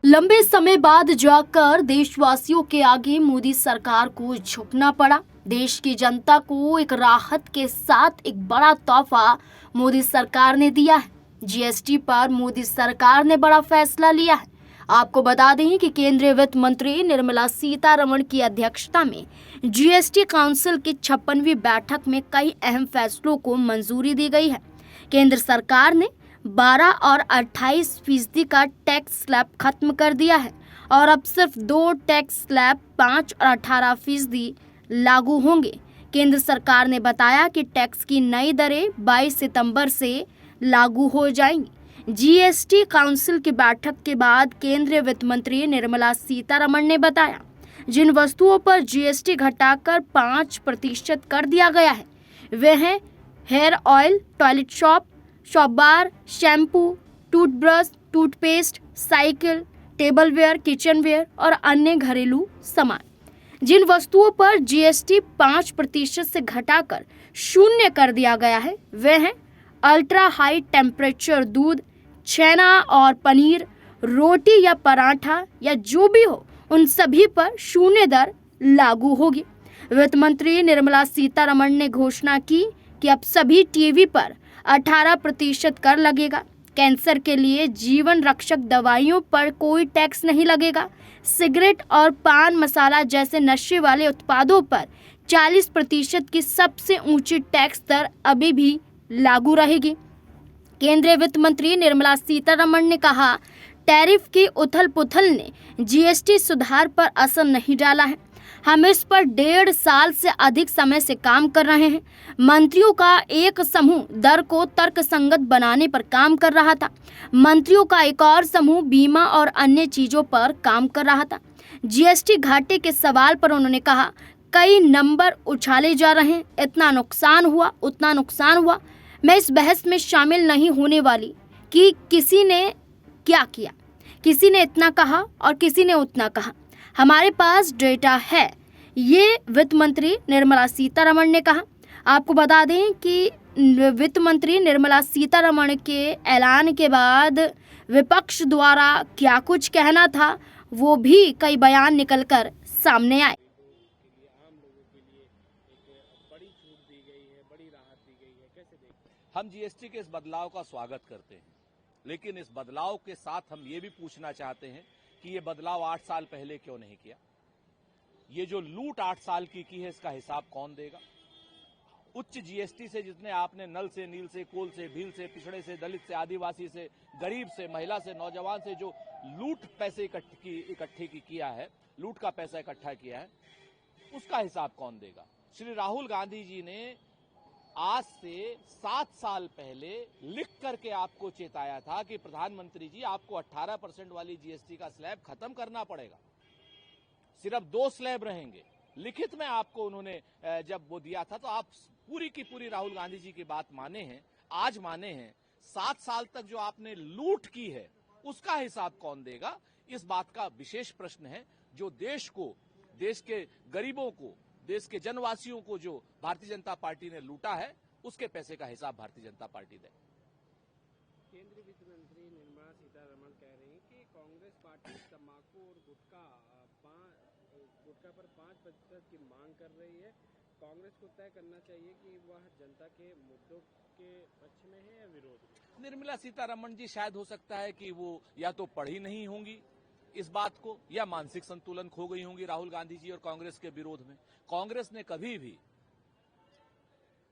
लंबे समय बाद जाकर देशवासियों के आगे मोदी सरकार को झुकना पड़ा। देश की जनता को एक राहत के साथ एक बड़ा तोहफा मोदी सरकार ने दिया है। जीएसटी पर मोदी सरकार ने बड़ा फैसला लिया है। आपको बता दें कि केंद्रीय वित्त मंत्री निर्मला सीतारमण की अध्यक्षता में जीएसटी काउंसिल की 56वीं बैठक में कई अहम फैसलों को मंजूरी दी गई है। केंद्र सरकार ने 12 और 28% का टैक्स स्लैब खत्म कर दिया है और अब सिर्फ 2 टैक्स स्लैब 5 और 18% लागू होंगे। केंद्र सरकार ने बताया कि टैक्स की नई दरें 22 सितंबर से लागू हो जाएंगी। जीएसटी काउंसिल की बैठक के बाद केंद्रीय वित्त मंत्री निर्मला सीतारमण ने बताया, जिन वस्तुओं पर जीएसटी घटाकर 5% कर दिया गया है वे हैं hair oil, toilet soap bar, shampoo, toothbrush, toothpaste, cycle, tableware, kitchenware और अन्य घरेलू सामान। जिन वस्तुओं पर जीएसटी 5% से घटाकर 0 कर दिया गया है वे हैं अल्ट्रा हाई टेम्परेचर दूध, छेना और पनीर, रोटी या पराठा या जो भी हो, उन सभी पर 0 दर लागू होगी। वित्त मंत्री निर्मला सीतारमण ने घोषणा की कि अब सभी टीवी पर 18% कर लगेगा। कैंसर के लिए जीवन रक्षक दवाइयों पर कोई टैक्स नहीं लगेगा। सिगरेट और पान मसाला जैसे नशे वाले उत्पादों पर 40% की सबसे ऊंची टैक्स दर अभी भी लागू रहेगी। केंद्रीय वित्त मंत्री निर्मला सीतारमण ने कहा, टैरिफ की उथल-पुथल ने जीएसटी सुधार पर असर नहीं डाला है। हम इस पर 1.5 साल से अधिक समय से काम कर रहे हैं। मंत्रियों का एक समूह दर को तर्कसंगत बनाने पर काम कर रहा था। मंत्रियों का एक और समूह बीमा और अन्य चीजों पर काम कर रहा था। जीएसटी घाटे के सवाल पर उन्होंने कहा, कई नंबर उछाले जा रहे हैं, इतना नुकसान हुआ, उतना नुकसान हुआ। मैं इस बहस में शामिल नहीं होने वाली कि किसी ने क्या किया, किसी ने इतना कहा और किसी ने उतना कहा। हमारे पास डेटा है, ये वित्त मंत्री निर्मला सीतारमण ने कहा। आपको बता दें कि वित्त मंत्री निर्मला सीतारमण के ऐलान के बाद विपक्ष द्वारा क्या कुछ कहना था, वो भी कई बयान निकलकर सामने आए। हम जीएसटी के इस बदलाव का स्वागत करते हैं, लेकिन इस बदलाव के साथ हम ये भी पूछना चाहते हैं कि ये बदलाव 8 साल पहले क्यों नहीं किया। ये जो लूट 8 साल की है, इसका हिसाब कौन देगा। उच्च जीएसटी से जितने आपने नल से, नील से, कोल से, भील से, पिछड़े से, दलित से, आदिवासी से, गरीब से, महिला से, नौजवान से जो लूट पैसे इकट्ठे किया है, लूट का पैसा इकट्ठा किया है, उसका हिसाब कौन देगा। श्री राहुल गांधी जी ने आज से 7 साल पहले लिख करके आपको चेताया था कि प्रधानमंत्री जी, आपको 18% वाली जीएसटी का स्लैब खत्म करना पड़ेगा, सिर्फ 2 स्लैब रहेंगे। लिखित में आपको उन्होंने जब वो दिया था तो आप पूरी की पूरी राहुल गांधी जी की बात माने हैं, आज माने हैं। 7 साल तक जो आपने लूट की है उसका हिसाब कौन देगा, इस बात का विशेष प्रश्न है। जो देश को, देश के गरीबों को, देश के जनवासियों को जो भारतीय जनता पार्टी ने लूटा है, उसके पैसे का हिसाब भारतीय जनता पार्टी दे। केंद्रीय वित्त मंत्री निर्मला सीतारमण कह रही हैं कि कांग्रेस पार्टी तंबाकू और गुटखा पर 5% की मांग कर रही है। कांग्रेस को तय करना चाहिए कि वह जनता के मुद्दों के पक्ष में है या विरोध में। निर्मला सीतारमण जी शायद हो सकता है कि वो या तो पढ़ी नहीं होंगी इस बात को, या मानसिक संतुलन खो गई होंगी राहुल गांधी जी और कांग्रेस के विरोध में। कांग्रेस ने कभी भी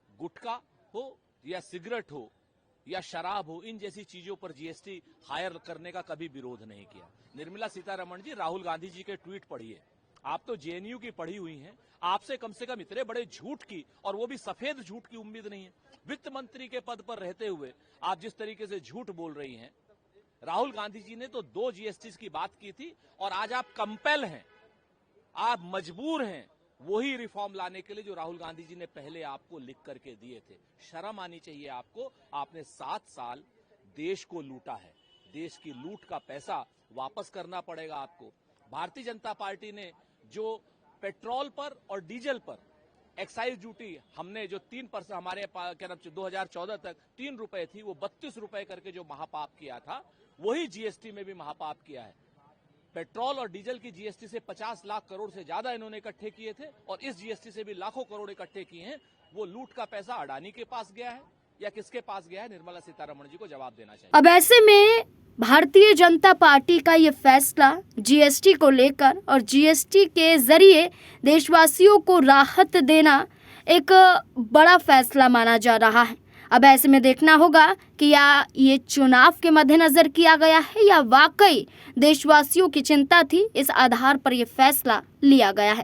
गुटखा हो या सिगरेट हो या शराब हो, इन जैसी चीजों पर जीएसटी हायर करने का कभी विरोध नहीं किया। निर्मला सीतारमण जी, राहुल गांधी जी के ट्वीट पढ़िए। आप तो जेएनयू की पढ़ी हुई हैं, आपसे कम से कम इतने बड़े झूठ की, और वो भी सफेद झूठ की, उम्मीद नहीं है। वित्त मंत्री के पद पर रहते हुए आप जिस तरीके से झूठ बोल रही हैं। राहुल गांधी जी ने तो 2 जीएसटी की बात की थी और आज आप कंपेल हैं, आप मजबूर हैं वही रिफॉर्म लाने के लिए जो राहुल गांधी जी ने पहले आपको लिख करके दिए थे। शर्म आनी चाहिए आपको। आपने 7 साल देश को लूटा है, देश की लूट का पैसा वापस करना पड़ेगा आपको। भारतीय जनता पार्टी ने जो पेट्रोल पर और डीजल पर एक्साइज ड्यूटी हमने जो 3% हमारे 2014 तक 3 रुपए थी, वो 32 रुपए करके जो महापाप किया था, वही जीएसटी में भी महापाप किया है। पेट्रोल और डीजल की जीएसटी से 50 लाख करोड़ से ज्यादा इन्होंने इकट्ठे किए थे और इस जीएसटी से भी लाखों करोड़ इकट्ठे किए हैं। वो लूट का पैसा अडानी के पास गया है या किसके पास गया है, निर्मला सीतारमण जी को जवाब देना चाहिए। अब ऐसे में भारतीय जनता पार्टी का ये फैसला जीएसटी को लेकर और जीएसटी के जरिए देशवासियों को राहत देना एक बड़ा फैसला माना जा रहा है। अब ऐसे में देखना होगा कि या ये चुनाव के मद्देनजर किया गया है या वाकई देशवासियों की चिंता थी, इस आधार पर यह फैसला लिया गया है।